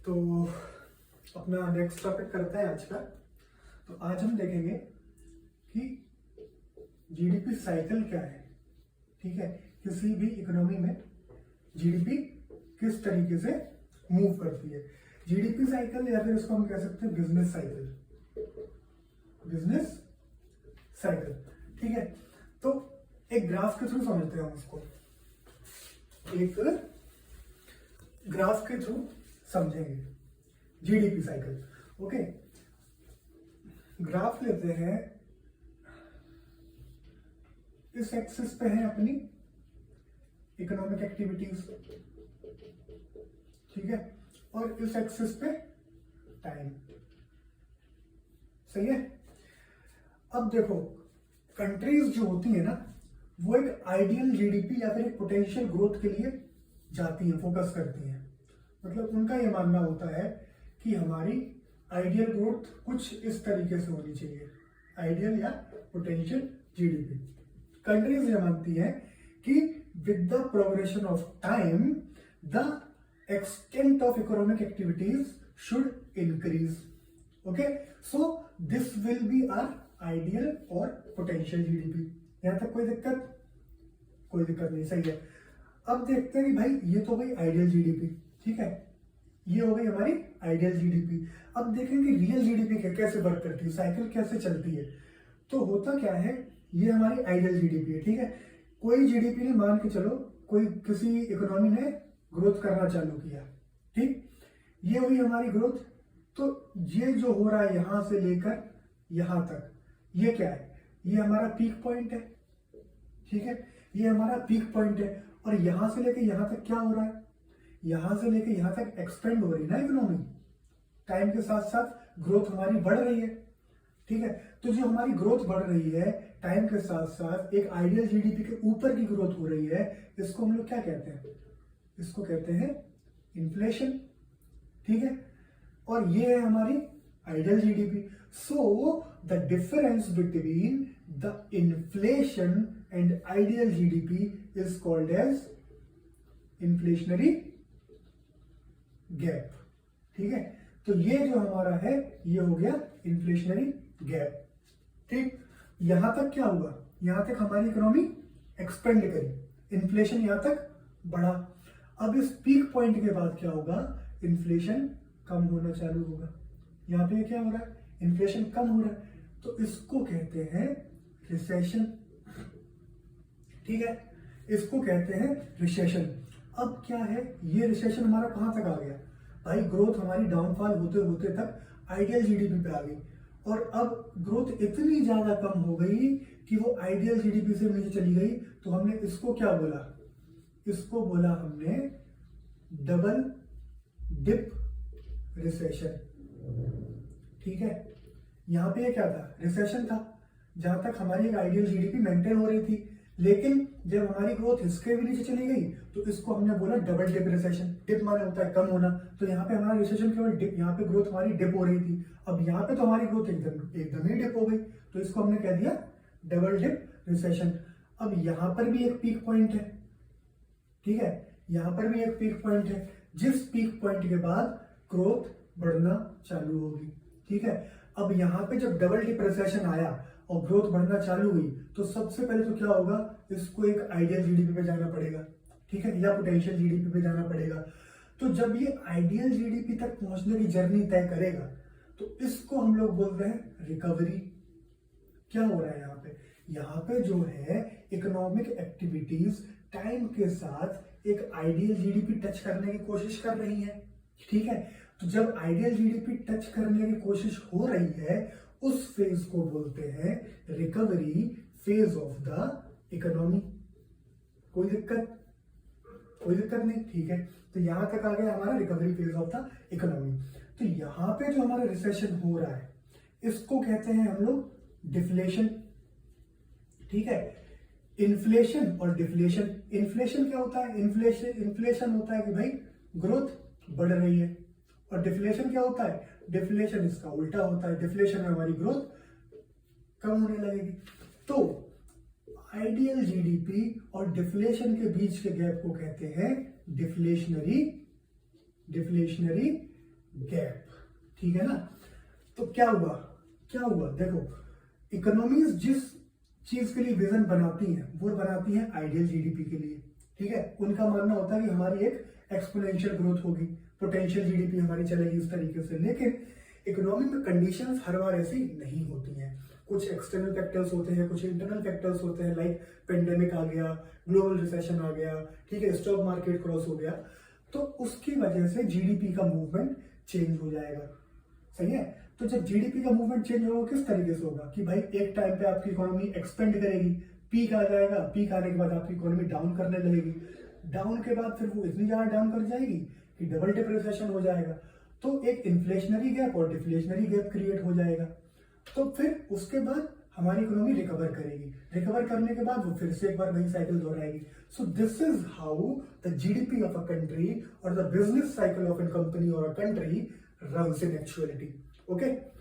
तो अपना next topic करते हैं आज का। तो आज हम देखेंगे कि जीडीपी साइकिल क्या है। ठीक है, किसी भी इकोनॉमी में जीडीपी किस तरीके से मूव करती है। जीडीपी साइकिल या फिर इसको हम कह सकते हैं बिजनेस साइकिल। बिजनेस साइकिल, ठीक है। तो एक ग्राफ के थ्रू समझते हैं हम उसको, एक ग्राफ के थ्रू समझेंगे जीडीपी साइकिल। ओके, ग्राफ लेते हैं। इस एक्सिस पे है अपनी इकोनॉमिक एक्टिविटीज, ठीक है, और इस एक्सिस पे टाइम। सही है। अब देखो, कंट्रीज जो होती है ना, वो एक आइडियल जीडीपी या फिर एक पोटेंशियल ग्रोथ के लिए जाती है, फोकस करती है। मतलब उनका ये मानना होता है कि हमारी आइडियल ग्रोथ कुछ इस तरीके से होनी चाहिए, आइडियल या पोटेंशियल जीडीपी। कंट्रीज ये मानती है कि with the progression of time the extent of economic activities should increase. Okay, so this will be our ideal और पोटेंशियल जीडीपी। यहां तक कोई दिक्कत? कोई दिक्कत नहीं, सही है। अब देखते हैं कि भाई ये तो गई आइडियल जीडीपी, ठीक है, ये हो गई हमारी आइडियल जीडीपी। अब देखेंगे रियल जीडीपी कैसे वर्क करती है, साइकिल कैसे चलती है। तो होता क्या है, ये हमारी आइडियल जीडीपी है, ठीक है। कोई जीडीपी ने, मान के चलो कोई किसी इकोनॉमी ने ग्रोथ करना चालू किया, ठीक, ये हुई हमारी ग्रोथ। तो ये जो हो रहा है यहां से लेकर यहां तक, ये क्या है, ये हमारा पीक पॉइंट है, ठीक है, ये हमारा पीक पॉइंट है। और यहां से लेकर यहां तक क्या हो रहा है, यहां से लेकर यहां तक एक्सपेंड हो रही है ना इकोनॉमी। टाइम के साथ साथ ग्रोथ हमारी बढ़ रही है, ठीक है। तो जो हमारी ग्रोथ बढ़ रही है टाइम के साथ साथ, एक आइडियल जीडीपी के ऊपर की ग्रोथ हो रही है, इसको हम लोग क्या कहते हैं, इसको कहते हैं इन्फ्लेशन, ठीक है। और ये है हमारी ideal GDP. So the difference between the inflation and ideal GDP is called as inflationary gap, ठीक है। तो ये जो हमारा है ये हो गया इन्फ्लेशनरी गैप, ठीक। यहां तक क्या हुआ, यहां तक हमारी इकोनॉमी एक्सपेंड करी, इन्फ्लेशन यहां तक बढ़ा। अब इस पीक पॉइंट के बाद क्या होगा, इन्फ्लेशन कम होना चालू होगा। यहां पे क्या हो रहा है, इन्फ्लेशन कम हो रहा है, तो इसको कहते हैं रिसेशन, ठीक है, इसको कहते हैं रिसेशन। अब क्या है, ये रिसेशन हमारा कहां तक आ गया भाई, ग्रोथ हमारी डाउनफॉल होते होते तक आइडियल जीडीपी पे आ गई। और अब ग्रोथ इतनी ज्यादा कम हो गई कि वो आइडियल जीडीपी से नीचे चली गई। तो हमने इसको क्या बोला, इसको बोला हमने डबल डिप रिसेशन, ठीक है। यहां पे ये क्या था, रिसेशन था, जहां तक हमारी एक आइडियल जीडीपी मेंटेन हो रही थी। लेकिन जब हमारी ग्रोथ इसके भी नीचे चली गई तो इसको हमने बोला डबल डिप रिसेशन। डिप माने होता है कम होना, तो यहाँ पे हमारा रिसेशन केवल डिप, यहाँ पे ग्रोथ हमारी डिप हो रही थी। अब यहाँ पे तो हमारी ग्रोथ एकदम ही डिप हो गई, तो इसको हमने कह दिया डबल डिप रिसेशन। अब यहाँ पर भी एक पीक पॉइंट है, ठीक है, यहाँ पर भी एक पीक पॉइंट है, जिस पीक पॉइंट के बाद ग्रोथ बढ़ना चालू होगी, ठीक है। अब यहाँ पे जब डबल डिप रिसेशन आया और ग्रोथ बढ़ना चालू हुई, तो सबसे पहले तो क्या होगा, इसको एक आइडियल जीडीपी पे जाना पड़ेगा, ठीक है, या पोटेंशियल जीडीपी पे जाना पड़ेगा। तो जब ये आइडियल जीडीपी तक पहुंचने की जर्नी तय करेगा, तो इसको हम लोग बोलते हैं रिकवरी। क्या हो रहा है यहाँ पे, यहाँ पे जो है इकोनॉमिक एक्टिविटीज टाइम के साथ एक आइडियल जीडीपी टच करने की कोशिश कर रही है, ठीक है। तो जब आइडियल जीडीपी टच करने की कोशिश हो रही है, उस फेज को बोलते हैं recovery phase of the economy. कोई दिक्कत? कोई दिक्कत नहीं, ठीक है। तो यहां तक आ गया हमारा recovery phase of the economy. तो यहां पे जो हमारा रिसेशन हो रहा है, इसको कहते हैं हम लोग डिफ्लेशन, ठीक है। इन्फ्लेशन और डिफ्लेशन, इन्फ्लेशन क्या होता है, इन्फ्लेशन होता है कि भाई ग्रोथ बढ़ रही है, और डिफ्लेशन क्या होता है, डिफ्लेशन इसका उल्टा होता है, डिफ्लेशन में हमारी ग्रोथ कम होने लगेगी। तो आइडियल जीडीपी और डिफ्लेशन के बीच के गैप को कहते हैं डिफ्लेशनरी गैप, ठीक है ना। तो क्या हुआ देखो, इकोनॉमीज जिस चीज के लिए विजन बनाती हैं वो बनाती हैं आइडियल जीडीपी के लिए, ठीक है। उनका मानना होता है कि हमारी एक एक्सपोनेंशियल ग्रोथ होगी, पोटेंशियल जीडीपी हमारी चलेगी उस तरीके से। लेकिन इकोनॉमी में कंडीशंस हर बार ऐसी नहीं होती हैं। कुछ एक्सटर्नल फैक्टर्स होते हैं, कुछ इंटरनल फैक्टर्स होते हैं, लाइक पेंडेमिक आ गया, ग्लोबल रिसेशन आ गया, ठीक है, स्टॉक मार्केट क्रॉस हो गया, तो उसकी वजह से जीडीपी का मूवमेंट चेंज हो जाएगा, सही है। तो जब जीडीपी का मूवमेंट चेंज होगा किस तरीके से होगा कि भाई एक टाइम पे आपकी इकोनॉमी एक्सपेंड करेगी, पीक आ जाएगा, पीक आने के बाद आपकी इकोनॉमी डाउन करने लगेगी, डाउन के बाद फिर वो इतनी ज्यादा डाउन कर जाएगी कि डबल टिप रिसेशन हो जाएगा, तो एक इन्फ्लेशनरी गैप और डिफ्लेशनरी गैप क्रिएट हो जाएगा। तो फिर उसके बाद हमारी इकोनॉमी रिकवर करेगी, रिकवर करने के बाद वो फिर से एक बार वही साइकिल दोहराएगी। So this is how the GDP of a country और the business cycle of a company और a country runs in actuality, okay।